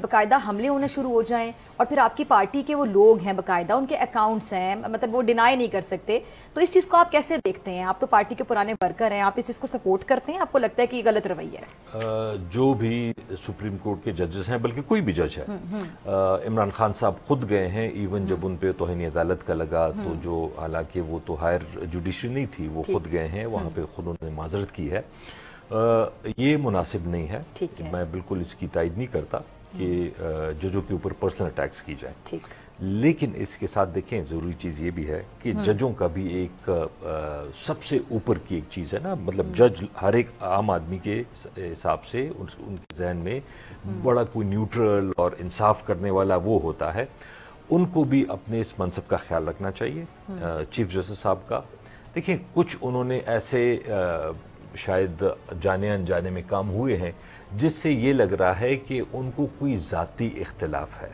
باقاعدہ حملے ہونے شروع ہو جائیں اور پھر آپ کی پارٹی کے وہ لوگ ہیں باقاعدہ ان کے اکاؤنٹس ہیں, مطلب وہ ڈینائی نہیں کر سکتے, تو اس چیز کو آپ کیسے دیکھتے ہیں؟ آپ تو پارٹی کے پرانے ورکر ہیں, آپ اس چیز کو سپورٹ کرتے ہیں, آپ کو لگتا ہے کہ یہ غلط رویہ ہے؟ جو بھی سپریم کورٹ کے ججز ہیں, بلکہ کوئی بھی جج ہے, عمران خان صاحب خود گئے ہیں, ایون جب ان پہ توہین عدالت کا لگا تو جو حالانکہ وہ تو ہائر جوڈیشری نہیں تھی, وہ خود گئے ہیں وہاں پہ, خود انہوں نے معذرت کی ہے. یہ مناسب نہیں ہے, میں بالکل اس کی تائید نہیں کرتا کہ ججوں کے اوپر پرسنل اٹیکس کی جائے, لیکن اس کے ساتھ دیکھیں ضروری چیز یہ بھی ہے کہ ججوں کا بھی ایک سب سے اوپر کی ایک چیز ہے نا, مطلب جج ہر ایک عام آدمی کے حساب سے ان کے ذہن میں بڑا کوئی نیوٹرل اور انصاف کرنے والا وہ ہوتا ہے, ان کو بھی اپنے اس منصب کا خیال رکھنا چاہیے, چیف جسٹس صاحب کا. دیکھیں کچھ انہوں نے ایسے شاید جانے انجانے میں کام ہوئے ہیں جس سے یہ لگ رہا ہے کہ ان کو کوئی ذاتی اختلاف ہے,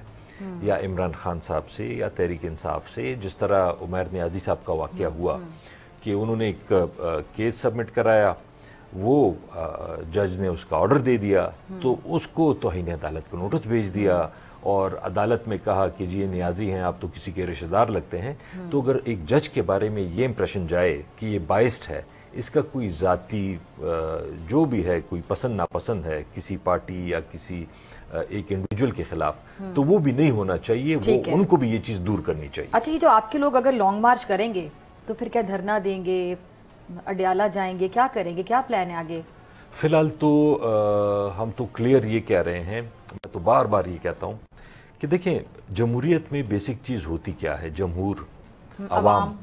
یا عمران خان صاحب سے یا تحریک انصاف سے, جس طرح عمیر نیازی صاحب کا واقعہ ہوا کہ انہوں نے ایک کیس سبمٹ کرایا, وہ جج نے اس کا آرڈر دے دیا, تو اس کو توہین عدالت کو نوٹس بھیج دیا اور عدالت میں کہا کہ جی یہ نیازی ہیں, آپ تو کسی کے رشتہ دار لگتے ہیں. تو اگر ایک جج کے بارے میں یہ امپریشن جائے کہ یہ بائسڈ ہے, اس کا کوئی ذاتی جو بھی ہے کوئی پسند ناپسند ہے کسی پارٹی یا کسی ایک انڈیویجول کے خلاف, تو وہ بھی نہیں ہونا چاہیے, وہ ان کو بھی یہ چیز دور کرنی چاہیے. اچھا, یہ جو آپ کے لوگ اگر لانگ مارچ کریں گے تو پھر کیا دھرنا دیں گے, اڈیالہ جائیں گے, کیا کریں گے, کیا پلان ہے آگے؟ فی الحال تو ہم تو کلیئر یہ کہہ رہے ہیں, میں تو بار بار یہ کہتا ہوں کہ دیکھیں جمہوریت میں بیسک چیز ہوتی کیا ہے, جمہور, عوام,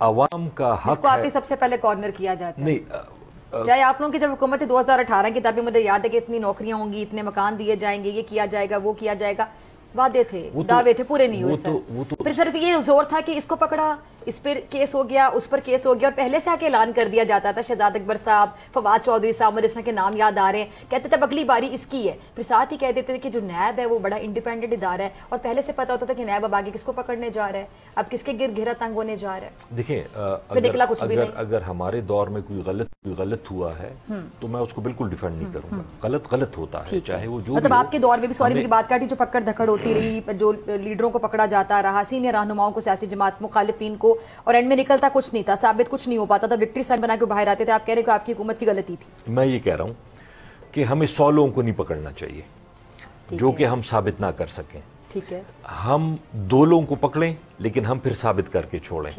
عوام کا حق ہے. اس کو آپ کے سب سے پہلے کارنر کیا جاتا ہے. نہیں, چاہے آپ لوگوں کی جب حکومت 2018 کی, تبھی مجھے یاد ہے کہ اتنی نوکریاں ہوں گی, اتنے مکان دیے جائیں گے, یہ کیا جائے گا, وہ کیا جائے گا, وعدے تھے, دعوے تھے, پورے نہیں ہوئے سر. پھر صرف یہ زور تھا کہ اس کو پکڑا, اس پر کیس ہو گیا, اس پر کیس ہو گیا, اور پہلے سے آ کے اعلان کر دیا جاتا تھا. شہزاد اکبر صاحب, فواد چودھری صاحب, مجھے اس طرح کے نام یاد آ رہے ہیں, کہتے تھے اگلی باری اس کی ہے. پھر ساتھ ہی کہہ دیتے تھے کہ جو نیب ہے وہ بڑا انڈیپینڈنٹ ادارہ ہے, اور پہلے سے پتا ہوتا تھا کہ نیب اب آگے کس کو پکڑنے جا رہا ہے, اب کس کے گرد گھیرا تنگ ہونے جا رہا ہے. دیکھیں اگر ہمارے دور میں کوئی غلط ہوا ہے تو میں اس کو بالکل ڈیفینڈ نہیں کروں گا. غلط ہوتا ہے, چاہے وہ جو مطلب آپ کے دور میں بھی, سوری میری بات کاٹی, جو پکڑ دھکڑ ہوتی رہی, جو لیڈروں کو پکڑا جاتا رہا, سینئر رہنماؤں کو, سیاسی جماعت مخالفین کو, اور اینڈ میں نکلتا کچھ نہیں تھا, ثابت کچھ نہیں ہو پاتا تھا, وکٹری سائن بنا کے باہر آتے تھے. آپ کہہ رہے کہ آپ کی حکومت کی غلطی تھی. میں یہ کہہ رہا ہوں کہ ہمیں 100 لوگوں کو نہیں پکڑنا چاہیے جو کہ ہم ثابت نہ کر سکیں. ٹھیک ہے, ہم 2 لوگوں کو پکڑیں لیکن ہم پھر ثابت کر کے چھوڑیں.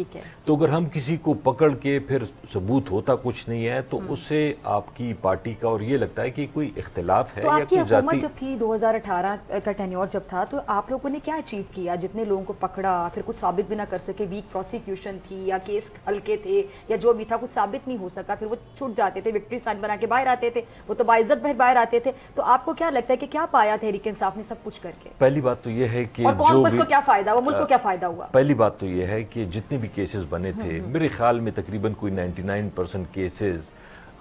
تو اگر ہم کسی کو پکڑ کے پھر ثبوت ہوتا کچھ نہیں ہے تو اس سے آپ کی پارٹی کا, اور یہ لگتا ہے کہ کوئی اختلاف ہے. تو آپ کی حکومت جب تھی 2018 کا ٹینیور جب تھا, تو آپ لوگوں نے کیا اچیو کیا؟ جتنے لوگوں کو پکڑا پھر کچھ ثابت بھی نہ کر سکے, ویک پروسیکیوشن تھی یا کیس ہلکے تھے یا جو بھی تھا, کچھ ثابت نہیں ہو سکا, پھر وہ چھوٹ جاتے تھے, وکٹری سائن بنا کے باہر آتے تھے, وہ تو باعزت باہر آتے تھے. تو آپ کو کیا لگتا ہے کہ کیا پایا تحریک انصاف نے سب کچھ کر کے؟ پہلی بات تو یہ ہے کہ اس کو کیا فائدہ ہوا, ملک کو کیا فائدہ ہوا؟ پہلی بات تو یہ ہے کہ جتنے بھی کیسز بنے تھے, میرے خیال میں تقریباً کوئی 99% کیسز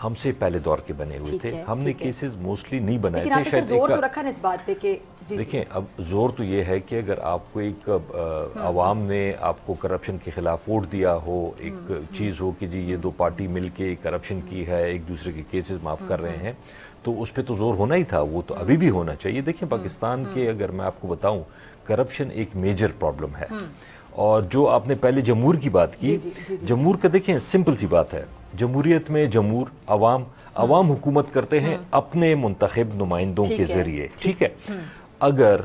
ہم سے پہلے دور کے بنے ہوئے تھے. ہم نے کیسز موسٹلی نہیں بنائے تھے. لیکن آپ نے زور تو رکھا نا اس بات پہ کہ دیکھیں, اب زور تو یہ ہے کہ اگر آپ کو ایک عوام نے آپ کو کرپشن کے خلاف ووٹ دیا ہو, ایک چیز ہو کہ جی یہ 2 پارٹی مل کے کرپشن کی ہے, ایک دوسرے کے کیسز معاف کر رہے ہیں, تو اس پہ تو زور ہونا ہی تھا. وہ تو ابھی بھی ہونا چاہیے. دیکھیں پاکستان کے, اگر میں آپ کو بتاؤں, کرپشن ایک میجر پرابلم ہے. اور جو آپ نے پہلے جمہور کی بات کی, جمہور کا دیکھیں سمپل سی بات ہے, جمہوریت میں جمہور, عوام حکومت کرتے ہیں اپنے منتخب نمائندوں کے ذریعے. ٹھیک ہے, اگر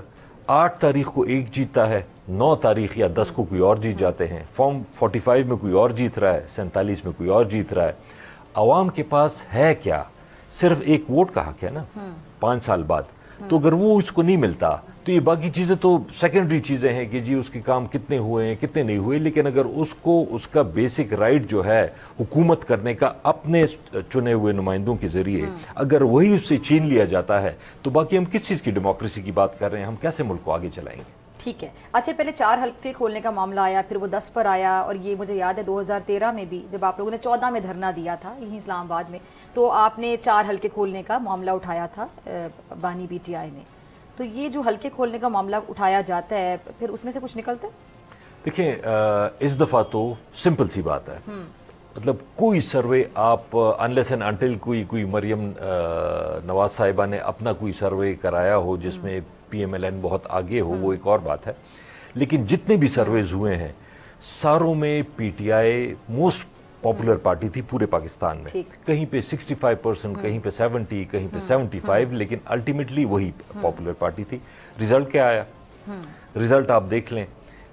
8 تاریخ کو ایک جیتا ہے, 9 تاریخ یا 10 کو کوئی اور جیت جاتے ہیں, فارم 45 میں کوئی اور جیت رہا ہے, 47 میں کوئی اور جیت رہا ہے, عوام کے پاس ہے کیا؟ صرف ایک ووٹ کا حق ہے نا 5 سال بعد. تو اگر وہ اس کو نہیں ملتا تو یہ باقی چیزیں تو سیکنڈری چیزیں ہیں کہ جی اس کے کام کتنے ہوئے ہیں کتنے نہیں ہوئے. لیکن اگر اس کو اس کا بیسک رائٹ جو ہے حکومت کرنے کا اپنے چنے ہوئے نمائندوں کے ذریعے, اگر وہی اس سے چھین لیا جاتا ہے تو باقی ہم کس چیز کی ڈیموکریسی کی بات کر رہے ہیں, ہم کیسے ملک کو آگے چلائیں گے؟ ٹھیک ہے. اچھا, پہلے 4 حلقے کھولنے کا معاملہ آیا, پھر وہ 10 پر آیا, اور یہ مجھے یاد ہے 2013 میں بھی جب آپ لوگوں نے 14 میں دھرنا دیا تھا یہیں اسلام آباد میں, تو آپ نے 4 حلقے کھولنے کا معاملہ اٹھایا تھا بانی پی ٹی آئی نے. تو یہ جو حلقے کھولنے کا معاملہ اٹھایا جاتا ہے, پھر اس میں سے کچھ نکلتا ہے؟ دیکھیں اس دفعہ تو سمپل سی بات ہے, مطلب کوئی سروے آپ انلیس اینڈ انٹل کوئی مریم نواز صاحبہ نے اپنا کوئی سروے کرایا ہو جس میں PMLN بہت آگے ہو وہ ایک اور بات ہے، لیکن جتنے بھی سرویز ہوئے ہیں ساروں میں PTI موسٹ پاپولر پارٹی تھی پورے پاکستان میں، کہیں پہ 65%، کہیں پہ 70، کہیں پہ 75، لیکن الٹیمیٹلی وہی پاپولر پارٹی تھی۔ رزلٹ کیا آیا؟ رزلٹ آپ دیکھ لیں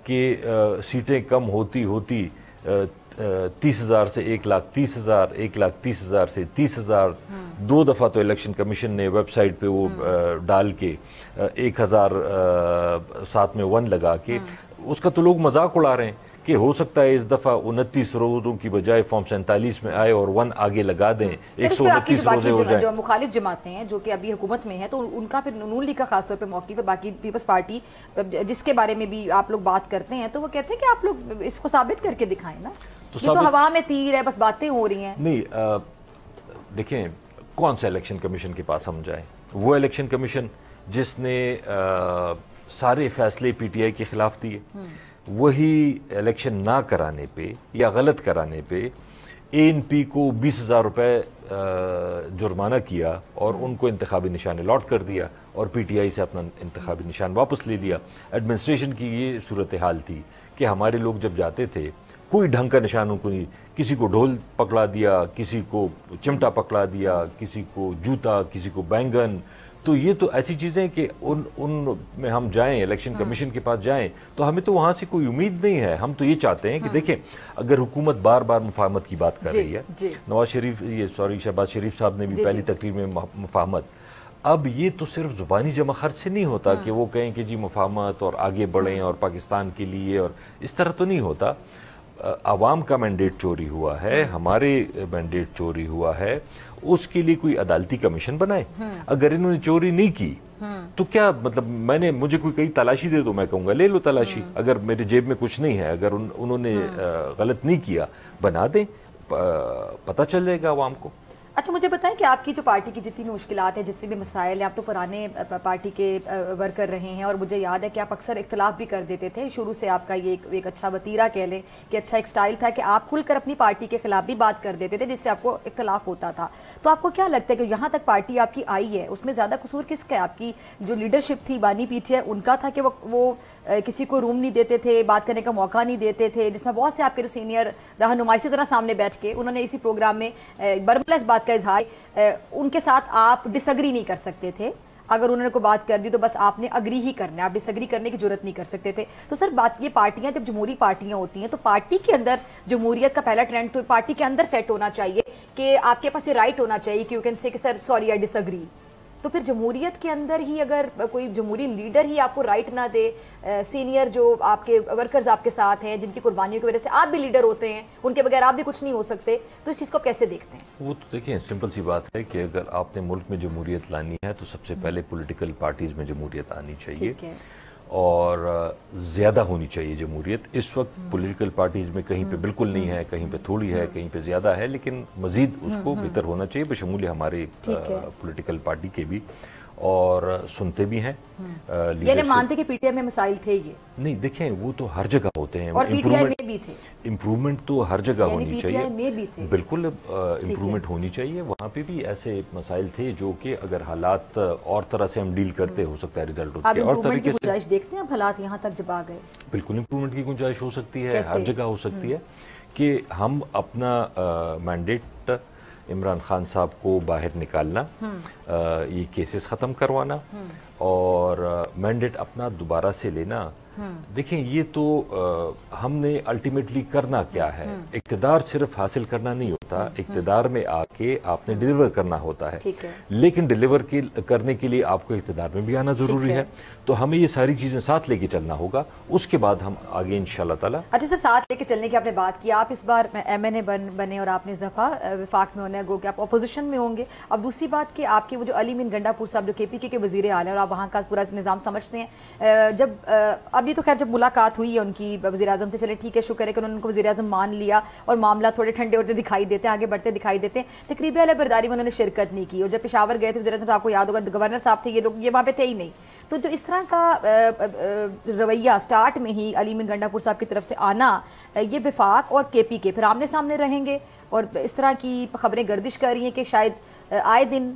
کہ سیٹیں کم ہوتی 30,000 سے 1,30,000، 1,30,000 سے 30,000، 2 دفعہ تو الیکشن کمیشن نے ویب سائٹ پہ وہ ڈال کے 1,000 ساتھ میں 1 لگا کے اس کا تو لوگ مذاق اڑا رہے ہیں کہ ہو سکتا ہے اس دفعہ 29 روزوں کی بجائے فارم 47 میں آئے اور 1 آگے لگا دیں، 129 روزے ہو جائیں۔ جو مخالف جماعتیں ہیں جو کہ ابھی حکومت میں ہیں تو ان کا پھر نون لیگ کا خاص طور پہ موقف ہے، باقی پیپلز پارٹی جس کے بارے میں بھی آپ لوگ بات کرتے ہیں تو وہ کہتے ہیں کہ آپ لوگ اس کو ثابت کر کے دکھائیں نا، یہ تو ہوا میں تیر ہے، بس باتیں ہو رہی ہیں۔ نہیں دیکھیں کون سا الیکشن کمیشن کے پاس ہم جائیں؟ وہ الیکشن کمیشن جس نے سارے فیصلے PTI کے خلاف دیے، وہی الیکشن نہ کرانے پہ یا غلط کرانے پہ ANP کو 20,000 روپے جرمانہ کیا اور ان کو انتخابی نشان الاٹ کر دیا اور PTI سے اپنا انتخابی نشان واپس لے لیا۔ ایڈمنسٹریشن کی یہ صورتحال تھی کہ ہمارے لوگ جب جاتے تھے کوئی ڈھنگ کا نشان ان کو نہیں، کسی کو ڈھول پکڑا دیا، کسی کو چمٹا پکڑا دیا، کسی کو جوتا، کسی کو بینگن۔ تو یہ تو ایسی چیزیں کہ ان میں ہم جائیں الیکشن کمیشن کے پاس جائیں تو ہمیں تو وہاں سے کوئی امید نہیں ہے۔ ہم تو یہ چاہتے ہیں کہ دیکھیں اگر حکومت بار بار مفاہمت کی بات کر رہی ہے، شہباز شریف صاحب نے بھی پہلی تقریر میں مفاہمت، اب یہ تو صرف زبانی جمع خرچ سے نہیں ہوتا کہ وہ کہیں کہ جی مفاہمت اور آگے بڑھیں اور پاکستان کے لیے، اور اس طرح تو نہیں ہوتا۔ عوام کا مینڈیٹ چوری ہوا ہے، ہمارے مینڈیٹ چوری ہوا ہے، اس کے لیے کوئی عدالتی کمیشن بنائے۔ اگر انہوں نے چوری نہیں کی تو کیا مطلب، مجھے کوئی کئی تلاشی دے تو میں کہوں گا لے لو تلاشی، اگر میرے جیب میں کچھ نہیں ہے، اگر انہوں نے غلط نہیں کیا بنا دیں، پتہ چل جائے گا عوام کو۔ اچھا مجھے بتائیں کہ آپ کی جو پارٹی کی جتنی بھی مشکلات ہیں، جتنے بھی مسائل ہیں، آپ تو پرانے پارٹی کے ورکر رہے ہیں اور مجھے یاد ہے کہ آپ اکثر اختلاف بھی کر دیتے تھے، شروع سے آپ کا یہ ایک اچھا وتیرہ کہہ لیں کہ اچھا ایک سٹائل تھا کہ آپ کھل کر اپنی پارٹی کے خلاف بھی بات کر دیتے تھے جس سے آپ کو اختلاف ہوتا تھا۔ تو آپ کو کیا لگتا ہے کہ یہاں تک پارٹی آپ کی آئی ہے اس میں زیادہ قصور کس کا ہے؟ آپ کی جو لیڈرشپ تھی بانی PTI ان کا تھا کہ وہ کسی کو روم نہیں دیتے تھے، بات کرنے کا موقع نہیں دیتے تھے، جس میں بہت سے آپ کے جو سینئر رہنما اسی طرح سامنے بیٹھ کے انہوں نے اسی پروگرام میں برملا اس بات کا اظہار، ان کے ساتھ آپ ڈس ایگری نہیں کر سکتے تھے، اگر انہوں نے کوئی بات کر دی تو بس آپ نے اگری ہی کرنا ہے، آپ ڈس ایگری کرنے کی ضرورت نہیں کر سکتے تھے۔ تو سر بات یہ پارٹیاں جب جمہوری پارٹیاں ہوتی ہیں تو پارٹی کے اندر جمہوریت کا پہلا ٹرینڈ تو پارٹی کے اندر سیٹ ہونا چاہیے کہ آپ کے پاس یہ رائٹ ہونا چاہیے کہ یو کین سے کہ sir sorry I dish agri. تو پھر جمہوریت کے اندر ہی اگر کوئی جمہوری لیڈر ہی آپ کو رائٹ نہ دے، سینئر جو آپ کے ورکرز آپ کے ساتھ ہیں جن کی قربانیوں کی وجہ سے آپ بھی لیڈر ہوتے ہیں، ان کے بغیر آپ بھی کچھ نہیں ہو سکتے، تو اس چیز کو کیسے دیکھتے ہیں؟ وہ تو دیکھیں سمپل سی بات ہے کہ اگر آپ نے ملک میں جمہوریت لانی ہے تو سب سے پہلے پولیٹیکل پارٹیز میں جمہوریت آنی چاہیے اور زیادہ ہونی چاہیے جمہوریت۔ اس وقت پولیٹیکل پارٹیز میں کہیں پہ بالکل نہیں ہے، کہیں پہ تھوڑی ہے، کہیں پہ زیادہ ہے، لیکن مزید اس کو بہتر ہونا چاہیے بشمول ہمارے پولیٹیکل پارٹی کے بھی، اور سنتے بھی ہیں۔ یعنی مانتے کہ PTI میں مسائل تھے یہ؟ نہیں دیکھیں وہ تو ہر جگہ ہوتے ہیں، اور PTI میں بھی تھے، امپرومنٹ تو ہر جگہ ہونی چاہیے، PTI میں بھی تھے، بالکل امپرومنٹ ہونی چاہیے۔ وہاں پہ بھی ایسے مسائل تھے جو کہ اگر حالات اور طرح سے ہم ڈیل کرتے ہو سکتا ہے رزلٹ ہوتے ہیں، اور طریقے سے گنجائش دیکھتے ہیں اب حالات یہاں تک جب آ گئے؟ بالکل امپرومنٹ کی گنجائش ہو سکتی ہے، ہر جگہ ہو سکتی ہے کہ ہم اپنا مینڈیٹ عمران خان صاحب کو باہر نکالنا، یہ کیسز ختم کروانا اور مینڈیٹ اپنا دوبارہ سے لینا۔ دیکھیں یہ تو ہم نے الٹیمیٹلی کرنا کیا ہے، اقتدار صرف حاصل کرنا نہیں ہوتا، اقتدار میں آ کے آپ نے ڈیلیور کرنا ہوتا ہے، لیکن ڈیلیور کرنے کے لیے آپ کو اقتدار میں بھی آنا ضروری ہے، تو ہمیں یہ ساری چیزیں ساتھ لے کے چلنا ہوگا، اس کے بعد ہم آگے انشاءاللہ تعالیٰ۔ اچھا سر، ساتھ لے کے چلنے کی آپ نے بات کی، آپ اس بار MNA بنے اور آپ نے اس دفعہ وفاق میں ہونا ہے، گو کہ آپ اپوزیشن میں ہوں گے۔ اب دوسری بات کہ آپ کے وہ جو علی امین گنڈا پور صاحب جو KPK کے وزیر اعلیٰ ہیں اور آپ وہاں کا پورا نظام سمجھتے ہیں، جب اب یہ تو خیر جب ملاقات ہوئی ہے ان کی وزیر اعظم سے، چلے ٹھیک ہے، شکر ہے کہ انہوں نے ان کو وزیر اعظم مان لیا اور معاملہ تھوڑے ٹھنڈے ہوتے دکھائی دیتے ہیں، آگے بڑھتے دکھائی دیتے ہیں۔ تقریب اہل برداری میں انہوں نے شرکت نہیں کی، اور جب پشاور گئے تھے وزیر اعظم آپ کو یاد ہوگا گورنر صاحب تھے، یہ لوگ یہ وہاں پہ تھے ہی نہیں۔ تو جو اس طرح کا رویہ سٹارٹ میں ہی علی امین گنڈا پور صاحب کی طرف سے آنا، یہ وفاق اور KPK پھر آمنے سامنے رہیں گے، اور اس طرح کی خبریں گردش کر رہی ہیں کہ شاید آئے دن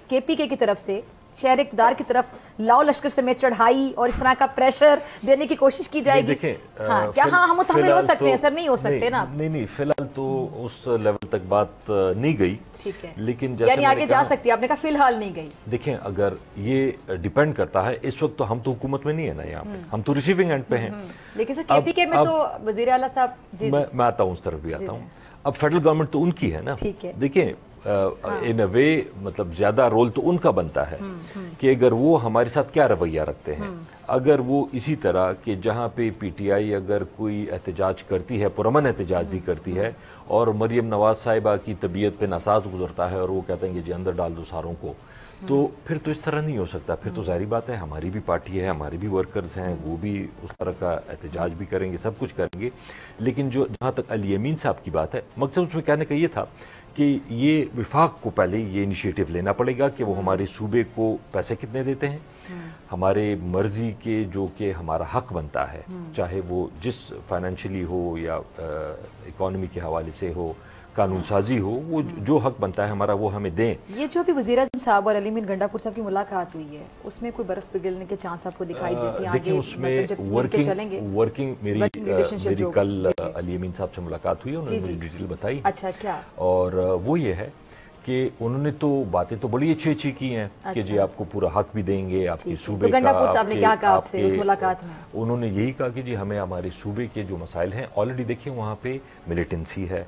KPK کی طرف سے شہر اقتدار کی طرف لاؤ لشکر سمیت چڑھائی اور اس طرح کا پریشر دینے کی کوشش کی جائے گی؟ کیا ہم متحمل ہو سکتے ہیں؟ سر نہیں ہو سکتے نا. نہیں فی الحال تو اس لیول تک بات نہیں گئی. ٹھیک ہے, لیکن یعنی آگے جا سکتی ہے. آپ نے کہا فی الحال نہیں گئی. دیکھیں اگر یہ ڈیپینڈ کرتا ہے, اس وقت تو ہم تو حکومت میں نہیں ہے نا یہاں پہ, ہم تو ریسیونگ اینڈ پہ ہیں. لیکن سر کے پی کے میں تو وزیر اعلیٰ صاحب میں آتا ہوں, اس طرف بھی آتا ہوں. اب فیڈرل گورنمنٹ تو ان کی ہے نا. دیکھیں ان اے وے مطلب زیادہ رول تو ان کا بنتا ہے کہ اگر وہ ہمارے ساتھ کیا رویہ رکھتے ہیں. اگر وہ اسی طرح کہ جہاں پہ پی ٹی آئی اگر کوئی احتجاج کرتی ہے, پرامن احتجاج بھی کرتی ہے, اور مریم نواز صاحبہ کی طبیعت پہ ناساز گزرتا ہے اور وہ کہتے ہیں کہ جی اندر ڈال دو ساروں کو, تو پھر تو اس طرح نہیں ہو سکتا. پھر تو ظاہری بات ہے ہماری بھی پارٹی ہے, ہماری بھی ورکرز ہیں, وہ بھی اس طرح کا احتجاج بھی کریں گے, سب کچھ کریں گے. لیکن جہاں تک علی امین صاحب کی بات ہے, مقصد اس میں کہنے کا یہ تھا کہ یہ وفاق کو پہلے یہ انیشیٹو لینا پڑے گا کہ وہ ہمارے صوبے کو پیسے کتنے دیتے ہیں, ہمارے مرضی کے جو کہ ہمارا حق بنتا ہے, چاہے وہ جس فائنینشلی ہو یا اکانومی کے حوالے سے ہو, قانون سازی ہو, وہ جو حق بنتا ہے ہمارا وہ ہمیں دیں. یہ جو ابھی وزیر اعظم صاحب اور علی امین گنڈا پور صاحب کی ملاقات ہوئی ہے, اس میں کوئی برف پگھلنے کے چانس آپ کو دکھائی دیتے ہیں؟ دیکھیں اس میں ورکنگ میری کل علی امین صاحب سے ملاقات ہوئی ہے, انہوں نے مجھے ڈیٹیل بتائی. اچھا, کیا؟ اور وہ یہ ہے کہ انہوں نے تو باتیں تو بڑی اچھی کی ہیں کہ جی آپ کو پورا حق بھی دیں گے آپ کے صوبے کا. گنڈا پور صاحب نے کیا کہا آپ سے اس ملاقات میں؟ انہوں نے یہی کہا کہ جی ہمیں ہمارے صوبے کے جو مسائل ہیں, آلریڈی دیکھیں وہاں پہ ملیٹنسی ہے,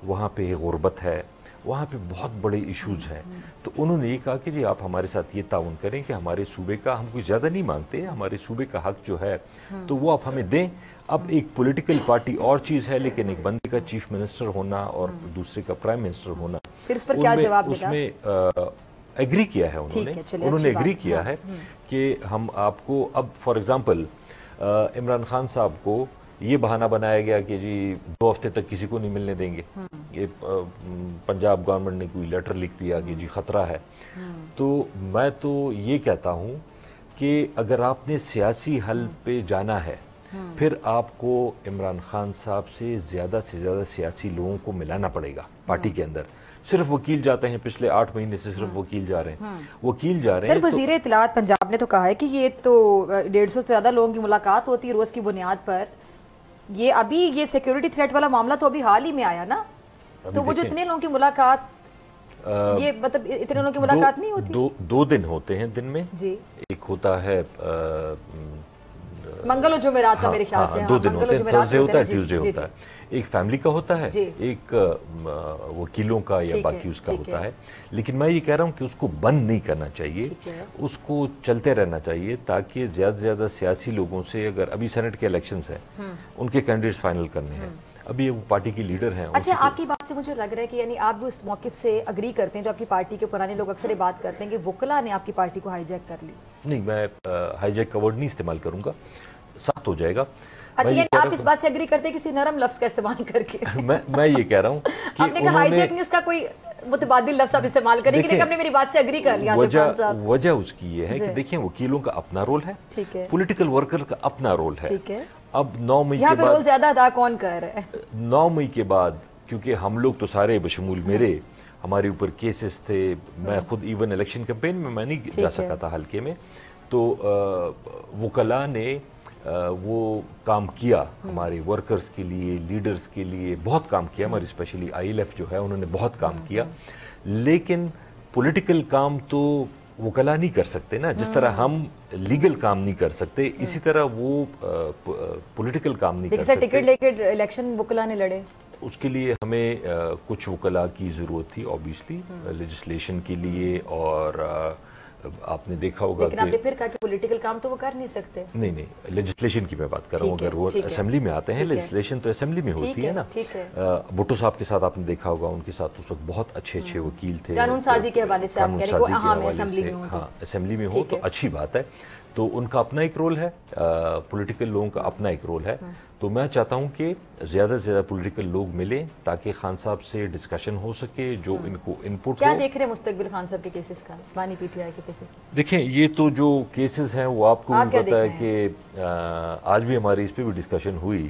وہاں پہ غربت ہے, وہاں پہ بہت بڑے ایشوز ہیں. تو انہوں نے یہ کہا کہ جی آپ ہمارے ساتھ یہ تعاون کریں کہ ہمارے صوبے کا, ہم کوئی زیادہ نہیں مانگتے, ہمارے صوبے کا حق جو ہے تو وہ آپ ہمیں دیں. اب ایک پولیٹیکل پارٹی اور چیز ہے, لیکن ایک بندے کا چیف منسٹر ہونا اور دوسرے کا پرائم منسٹر ہونا, پھر اس پر کیا جواب اس میں ایگری کیا ہے انہوں نے ایگری کیا ہے کہ ہم آپ کو, اب فار ایگزامپل عمران خان صاحب کو یہ بہانہ بنایا گیا کہ جی 2 ہفتے تک کسی کو نہیں ملنے دیں گے. یہ پنجاب گورنمنٹ نے کوئی لیٹر لکھ دیا کہ جی خطرہ ہے. تو میں تو یہ کہتا ہوں کہ اگر آپ نے سیاسی حل پہ جانا ہے, پھر آپ کو عمران خان صاحب سے زیادہ سیاسی لوگوں کو ملانا پڑے گا پارٹی کے اندر. صرف وکیل جاتے ہیں, پچھلے 8 مہینے سے صرف وکیل جا رہے ہیں. سر وزیر اطلاعات پنجاب نے تو کہا ہے کہ یہ تو 150 سے زیادہ لوگوں کی ملاقات ہوتی ہے روز کی بنیاد پر. یہ ابھی یہ سیکیورٹی تھریٹ والا معاملہ تو ابھی حال ہی میں آیا نا, تو وہ جو اتنے لوگوں کی ملاقات, یہ مطلب اتنے لوگوں کی ملاقات نہیں ہوتی؟ 2 دن ہوتے ہیں دن میں جی. ایک ہوتا ہے منگل اور جمعرات کا, میرے خیال سے 2 دن ہوتے ہیں, تھرسڈے ہوتا ہے, ٹیوزڈے ہوتا ہے. ایک فیملی کا ہوتا ہے, ایک وکیلوں کا یا باقی اس کا ہوتا ہے. لیکن میں یہ کہہ رہا ہوں کہ اس کو بند نہیں کرنا چاہیے, اس کو چلتے رہنا چاہیے تاکہ زیادہ سے زیادہ سیاسی لوگوں سے, اگر ابھی سینٹ کے الیکشنز ہیں, ان کے کینڈیڈیٹس فائنل کرنے ہیں, ابھی وہ پارٹی کی لیڈر ہیں. اچھا, آپ کی بات سے مجھے لگ رہا ہے کہ یعنی آپ بھی اس موقف سے اگری کرتے ہیں جو آپ کی پارٹی کے پرانے لوگ اکثر بات کرتے ہیں کہ وکلا نے آپ کی پارٹی کو ہائی جیک کر لی. نہیں, میں ہائی جیک کا ورڈ نہیں استعمال کروں گا, سخت ہو جائے گا. اچھا, یعنی آپ اس بات سے اگری کرتے ہیں کسی نرم لفظ کا استعمال کر کے؟ میں یہ کہہ رہا ہوں کہ آپ نے کہا ہائی جیک نہیں, اس کا کوئی متبادل لفظ آپ استعمال کریں کہ ہم نے میری بات سے اگری کر لیا. وجہ اس کی یہ ہے کہ دیکھیں وکیلوں کا اپنا رول ہے, پولیٹیکل ورکر کا اپنا رول ہے. اب 9 مئی کے بعد رول زیادہ ادا کون کر رہا ہے؟ 9 مئی کے بعد, کیونکہ ہم لوگ تو سارے بشمول میرے, ہمارے اوپر کیسز تھے. میں خود ایون الیکشن کمپین میں نہیں جا سکا تھا حلقے میں, تو وکلاء نے وہ کام کیا ہمارے ورکرز کے لیے, لیڈرز کے لیے بہت کام کیا. ہماری اسپیشلی آئی ایل ایف جو ہے انہوں نے بہت کام کیا. لیکن پولیٹیکل کام تو وکلاء نہیں کر سکتے نا, جس طرح ہم لیگل کام نہیں کر سکتے, اسی طرح وہ پولیٹیکل کام نہیں کر سکتے. ٹکٹ لے کے الیکشن وکلاء نے لڑے, اس کے لیے ہمیں کچھ وکلاء کی ضرورت تھی اوبیسلی لیجسلیشن کے لیے. اور آپ نے دیکھا ہوگا لیکن آپ نے پھر کہا کہ پولیٹیکل کام تو وہ کر نہیں سکتے. نہیں, لیجسلیشن کی میں بات کر رہا ہوں. اگر وہ اسمبلی میں آتے ہیں, لیجسلیشن تو اسمبلی میں ہوتی ہے نا. بھٹو صاحب کے ساتھ آپ نے دیکھا ہوگا, ان کے ساتھ اس وقت بہت اچھے وکیل تھے. قانون سازی کے حوالے سے آپ کہہ رہے ہیں, اہم اسمبلی میں ہو. ہاں, اسمبلی میں ہو تو اچھی بات ہے. تو ان کا اپنا ایک رول ہے, پولیٹیکل لوگوں کا اپنا ایک رول ہے. تو میں چاہتا ہوں کہ زیادہ سے زیادہ پولیٹیکل لوگ ملیں تاکہ خان صاحب سے ڈسکشن ہو سکے, جو ان کو انپٹ. کیا دیکھ رہے ہیں مستقبل خان صاحب کے کیسز کا, عثمانی پی ٹی آئی کے کیسز؟ دیکھیں, یہ تو جو کیسز ہیں وہ آپ کو بھی پتا ہے کہ آج بھی ہماری اس پہ بھی ڈسکشن ہوئی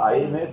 IMF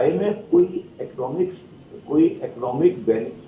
IMF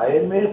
IMF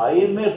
IMF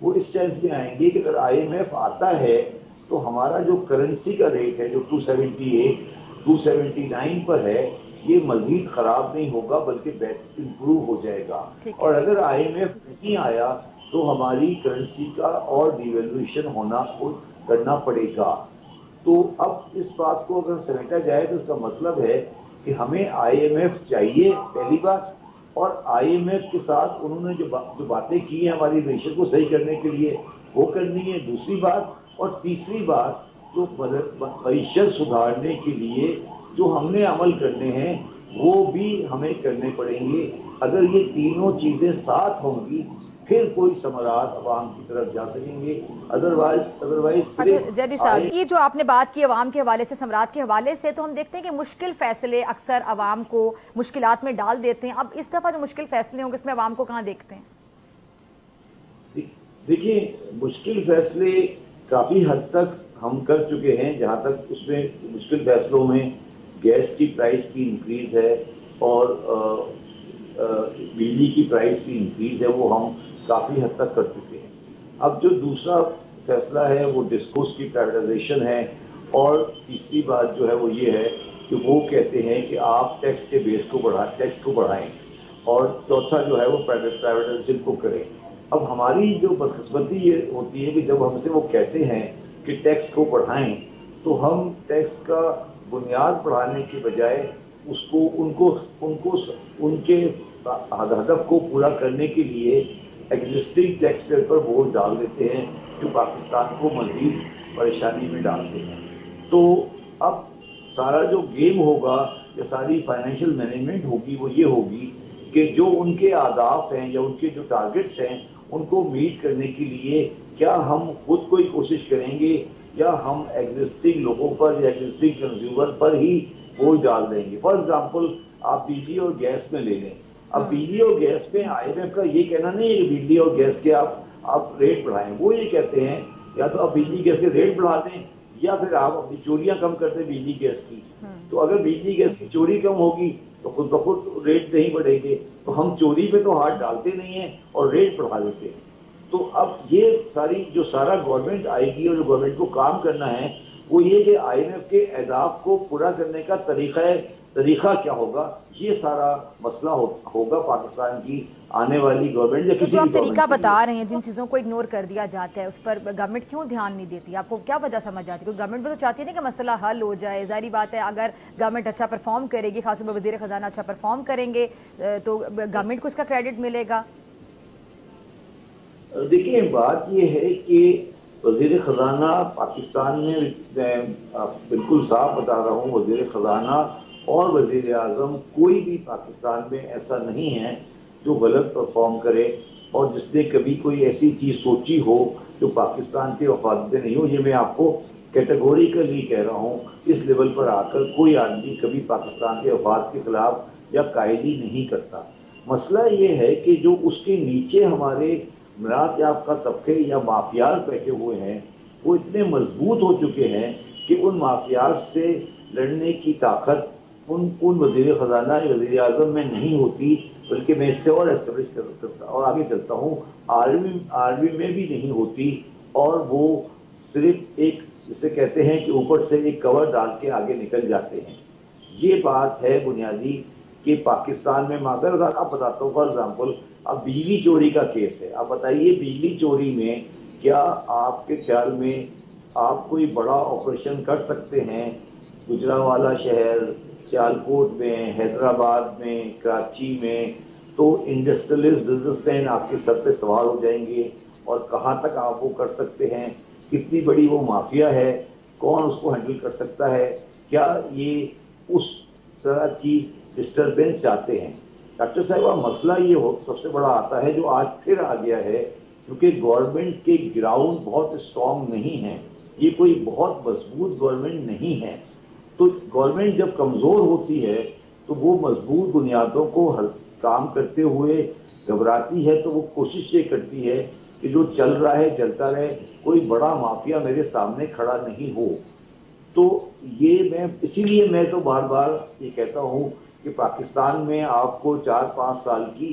وہ اس سینس میں آئیں گے کہ اگر IMF آتا ہے تو ہمارا جو کرنسی کا ریٹ ہے جو 278 279 پر ہے یہ مزید خراب نہیں ہوگا بلکہ امپروو ہو جائے گا. اور اگر IMF نہیں آیا تو ہماری کرنسی کا اور ڈیویلویشن کرنا پڑے گا. تو اب اس بات کو اگر سمیٹا جائے تو اس کا مطلب ہے کہ ہمیں IMF چاہیے پہلی بات, اور IMF کے ساتھ انہوں نے جو باتیں کی ہیں ہماری معیشت کو صحیح کرنے کے لیے وہ کرنی ہے دوسری بات. اور تیسری بات جو معیشت سدھارنے کے لیے جو ہم نے عمل کرنے ہیں وہ بھی ہمیں کرنے پڑیں گے. اگر یہ تینوں چیزیں ساتھ ہوں گی پھر کوئی ثمرات عوام کی طرف جا سکیں گے. ادروائز زیدی صاحب, یہ جو آپ نے بات کی عوام کے حوالے سے ثمرات کے حوالے سے, تو ہم دیکھتے ہیں کہ مشکل فیصلے اکثر عوام کو مشکلات میں ڈال دیتے ہیں. اب اس دفعہ جو مشکل فیصلے ہوں گے اس میں عوام کو کہاں دیکھتے ہیں؟ دیکھیں مشکل فیصلے کافی حد تک ہم کر چکے ہیں. جہاں تک اس میں مشکل فیصلوں میں گیس کی پرائس کی انکریز ہے اور بجلی کی پرائس کی انکریز ہے وہ ہم کافی حد تک کر چکے ہیں. اب جو دوسرا فیصلہ ہے وہ ڈسکوز کی پرائیویٹائزیشن ہے, اور تیسری بات جو ہے وہ یہ ہے کہ وہ کہتے ہیں کہ آپ ٹیکس کے بیس کو بڑھائیں, اور چوتھا جو ہے وہ پرائیویٹائزیشن کو کریں. اب ہماری جو بدقسمتی یہ ہوتی ہے کہ جب ہم سے وہ کہتے ہیں کہ ٹیکس کو بڑھائیں تو ہم ٹیکس کا بنیاد بڑھانے کے بجائے اس کو ان کے ہدف کو پورا کرنے کے لیے ایگزسٹنگ ٹیکس پیئر پر بوجھ ڈال دیتے ہیں جو پاکستان کو مزید پریشانی میں ڈالتے ہیں. تو اب سارا جو گیم ہوگا یا ساری فائنینشیل مینجمنٹ ہوگی وہ یہ ہوگی کہ جو ان کے اہداف ہیں یا ان کے جو ٹارگٹس ہیں ان کو میٹ کرنے کے لیے کیا ہم خود کوئی کوشش کریں گے یا ہم ایگزسٹنگ لوگوں پر یا ایگزسٹنگ کنزیومر پر ہی بوجھ ڈال دیں گے. فار ایگزامپل آپ بجلی اور گیس میں لے لیں. اب بجلی اور گیس میں IMF کا یہ کہنا نہیں ہے کہ بجلی اور گیس کے آپ ریٹ بڑھائیں. وہ یہ کہتے ہیں یا تو آپ بجلی گیس کے ریٹ بڑھا دیں یا پھر آپ اپنی چوریاں کم کر دیں بجلی گیس کی. تو اگر بجلی گیس کی چوری کم ہوگی تو خود بخود ریٹ نہیں بڑھیں گے. تو ہم چوری پہ تو ہاتھ ڈالتے نہیں ہیں اور ریٹ بڑھا دیتے ہیں. تو اب یہ سارا گورنمنٹ آئے گی اور جو گورنمنٹ کو کام کرنا ہے وہ یہ کہ IMF کے اہداف کو پورا کرنے کا طریقہ کیا ہوگا, یہ سارا مسئلہ ہوگا پاکستان کی آنے والی گورنمنٹ یا کسی جو بھی آپ طریقہ بتا رہے ہیں جن چیزوں کو اگنور کر دیا جاتا ہے اس پر گورنمنٹ کیوں دھیان نہیں دیتی؟ آپ کو کیا وجہ سمجھ آتی ہے؟ کیونکہ گورنمنٹ بھی تو چاہتی ہے نا کہ مسئلہ حل ہو جائے. ظاہری بات ہے اگر گورنمنٹ اچھا پرفارم کرے گی, خاص طور پر وزیر خزانہ اچھا پرفارم کریں گے تو گورنمنٹ کو اس کا کریڈٹ ملے گا. دیکھیں بات یہ ہے کہ وزیر خزانہ پاکستان میں بالکل صاف بتا رہا ہوں, وزیر خزانہ اور وزیر اعظم کوئی بھی پاکستان میں ایسا نہیں ہے جو غلط پرفارم کرے اور جس نے کبھی کوئی ایسی چیز سوچی ہو جو پاکستان کے مفاد میں نہیں ہو. یہ میں آپ کو کیٹیگوریکلی کہہ رہا ہوں. اس لیول پر آ کر کوئی آدمی کبھی پاکستان کے مفاد کے خلاف یا قائدی نہیں کرتا. مسئلہ یہ ہے کہ جو اس کے نیچے ہمارے مراعات یافتہ طبقے یا مافیاز بیٹھے ہوئے ہیں وہ اتنے مضبوط ہو چکے ہیں کہ ان مافیاز سے لڑنے کی طاقت ان وزیر خزانہ یا وزیر اعظم میں نہیں ہوتی, بلکہ میں اس سے اور اسٹیبلش کرتا اور آگے چلتا ہوں آرمی میں بھی نہیں ہوتی, اور وہ صرف ایک جسے کہتے ہیں کہ اوپر سے ایک کور ڈال کے آگے نکل جاتے ہیں. یہ بات ہے بنیادی کہ پاکستان میں اگر آپ بتاتا ہوں فار ایگزامپل اب بجلی چوری کا کیس ہے. آپ بتائیے بجلی چوری میں کیا آپ کے خیال میں آپ کوئی بڑا آپریشن کر سکتے ہیں گجرانوالہ شہر, سیالکوٹ میں, حیدرآباد میں, کراچی میں؟ تو انڈسٹریلسٹ بزنس مین آپ کے سر پہ سوار ہو جائیں گے. اور کہاں تک آپ وہ کر سکتے ہیں, کتنی بڑی وہ مافیا ہے, کون اس کو ہینڈل کر سکتا ہے, کیا یہ اس طرح کی ڈسٹربینس چاہتے ہیں؟ ڈاکٹر صاحبہ مسئلہ یہ سب سے بڑا آتا ہے جو آج پھر آ گیا ہے, کیونکہ گورنمنٹ کے گراؤنڈ بہت اسٹرانگ نہیں ہیں, یہ کوئی بہت مضبوط گورنمنٹ نہیں ہے. تو گورنمنٹ جب کمزور ہوتی ہے تو وہ مضبوط بنیادوں کو کام کرتے ہوئے گھبراتی ہے, تو وہ کوشش یہ کرتی ہے کہ جو چل رہا ہے چلتا رہے, کوئی بڑا مافیا میرے سامنے کھڑا نہیں ہو. تو یہ اسی لیے میں تو بار بار یہ کہتا ہوں کہ پاکستان میں آپ کو 4-5 سال کی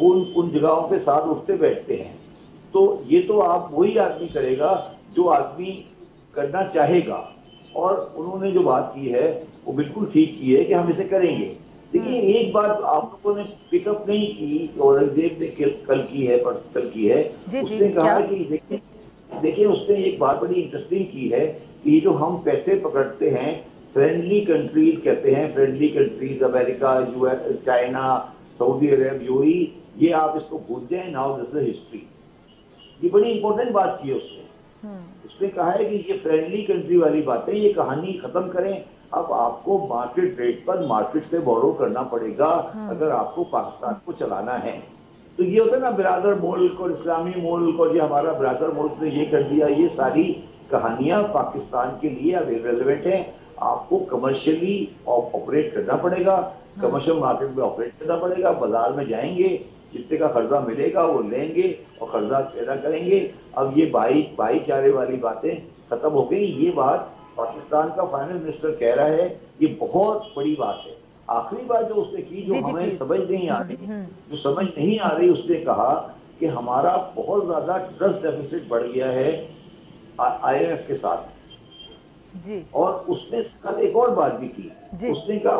وہ ان جگہوں پہ ساتھ اٹھتے بیٹھتے ہیں. تو یہ تو آپ وہی آدمی کرے گا جو آدمی کرنا چاہے گا. اور انہوں نے جو بات کی ہے وہ بالکل ٹھیک کی ہے کہ ہم اسے کریں گے. دیکھیے ایک بات آپ لوگوں نے پک اپ نہیں کی، اورنگزیب نے کل کی ہے، کل کی ہے. اس نے کہا کہ دیکھیں اس نے ایک بات بڑی انٹرسٹنگ کی ہے کہ جو ہم پیسے پکڑتے ہیں فرینڈلی کنٹریز کہتے ہیں، فرینڈلی کنٹریز امریکہ، چائنا، سعودی عرب، یو اے، یہ آپ اس کو بھول جائیں. Now this is history. یہ بڑی امپورٹنٹ بات کی ہے اس نے. اس نے کہا ہے کہ یہ فرینڈلی کنٹری والی باتیں، یہ کہانی ختم کریں. اب آپ کو مارکیٹ ریٹ پر مارکیٹ سے بورو کرنا پڑے گا اگر آپ کو پاکستان کو چلانا ہے. تو یہ ہوتا ہے نا برادر ملک اور اسلامی ملک، اور یہ ہمارا برادر ملک نے یہ کر دیا. یہ ساری کہانیاں پاکستان کے لیے اب ریلیونٹ ہیں. آپ کو کمرشلی آپریٹ کرنا پڑے گا، کمرشل مارکیٹ میں آپریٹ کرنا پڑے گا. بازار میں جائیں گے، جتنے کا قرضہ ملے گا وہ لیں گے اور قرضہ پیدا کریں گے. اب یہ بھائی چارے والی باتیں ختم ہو گئی. یہ بات پاکستان کا فائنانس منسٹر کہہ رہا ہے، یہ بہت بڑی بات ہے. آخری بات جو اس نے کی، جو ہمیں سمجھ نہیں آ رہی، اس نے کہا کہ ہمارا بہت زیادہ ٹرسٹ ڈیفیسٹ بڑھ گیا ہے آئی ایم ایف کے ساتھ. اور اس نے ساتھ ایک اور بات بھی کی. اس نے کہا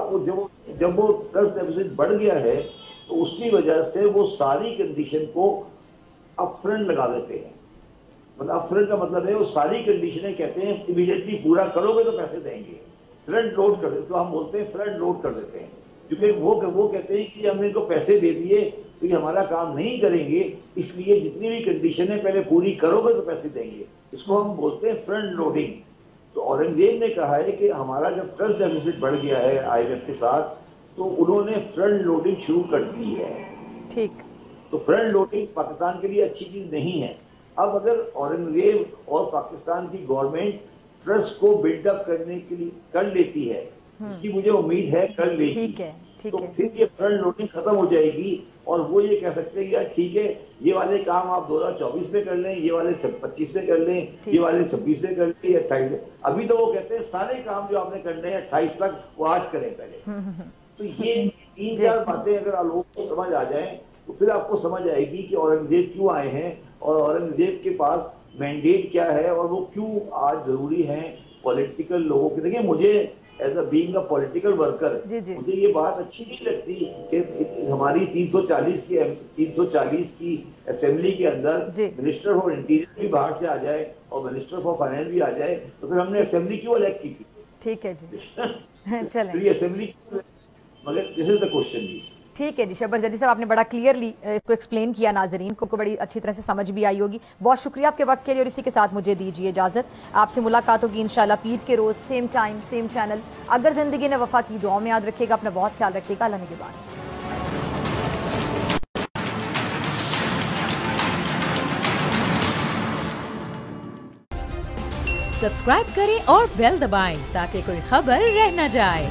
جب وہ ٹرسٹ ڈیفیسٹ بڑھ گیا ہے تو اس کی وجہ سے وہ ساری کنڈیشن کو اپ فرنٹ لگا دیتے ہیں. مطلب اپ فرنٹ کا مطلب ہے وہ ساری کنڈیشنیں کہتے ہیں امیڈیٹلی پورا کرو گے تو پیسے دیں گے. فرنٹ لوڈ کر دیتے، تو ہم بولتے ہیں فرنٹ لوڈ کر دیتے ہیں، کیونکہ وہ کہتے ہیں کہ ہم نے ان کو پیسے دے دیے تو یہ ہمارا کام نہیں کریں گے، اس لیے جتنی بھی کنڈیشنیں پہلے پوری کرو گے تو پیسے دیں گے. اس کو ہم بولتے ہیں فرنٹ لوڈنگ. تو اورنگزیب نے کہا ہے کہ ہمارا جب ٹرسٹ ڈیفیسٹ بڑھ گیا ہے آئی ایم ایف کے ساتھ تو انہوں نے فرنٹ لوڈنگ شروع کر دی ہے. ٹھیک. تو فرنٹ لوڈنگ پاکستان کے لیے اچھی چیز نہیں ہے. اب اگر اورنگزیب اور پاکستان کی گورنمنٹ ٹرسٹ کو بلڈ اپ کرنے کے لیے کر لیتی ہے، اس کی مجھے امید ہے کر لے گی، تو پھر یہ فرنٹ لوڈنگ ختم ہو جائے گی اور وہ یہ کہہ سکتے ہیں یار ٹھیک ہے یہ والے کام آپ 2024 میں کر لیں، یہ والے 25 میں کر لیں، یہ والے 26 میں کر لیں، 28 میں. ابھی تو وہ کہتے ہیں سارے کام جو آپ نے کرنے ہیں 28 تک وہ آج کریں پہلے. تو یہ 3-4 باتیں اگر لوگوں کو سمجھ آ جائیں تو پھر آپ کو سمجھ آئے گی کہ اورنگزیب کیوں آئے ہیں اور اورنگزیب کے پاس مینڈیٹ کیا ہے اور وہ کیوں آج ضروری ہیں پولیٹیکل لوگوں کے. دیکھیں مجھے as a being a political worker مجھے یہ بات اچھی نہیں لگتی کہ ہماری 340 کی اسمبلی کے اندر منسٹر فار انٹیریئر بھی باہر سے آ جائے اور منسٹر فار فائنانس بھی آ جائے تو پھر ہم نے اسمبلی کیوں الیکٹ کی تھی؟ ٹھیک ہے جی چلیں اسمبلی، مگر دس از دا کوشچن. جی ٹھیک ہے جی. شبر زیدی صاحب آپ نے بڑا کلیئرلی اس کو ایکسپلین کیا، ناظرین کو بڑی اچھی طرح سے سمجھ بھی آئی ہوگی. بہت شکریہ آپ کے وقت کے لیے، اور اسی کے ساتھ مجھے دیجیے اجازت. آپ سے ملاقات ہوگی انشاءاللہ پیر کے روز، سیم ٹائم سیم چینل. اگر زندگی نے وفا کی، دعاؤں میں یاد رکھیے گا. اپنا بہت خیال رکھیے گا. اللہ نگہبان. سبسکرائب کریں اور بیل دبائیں تاکہ کوئی خبر رہ نہ جائے.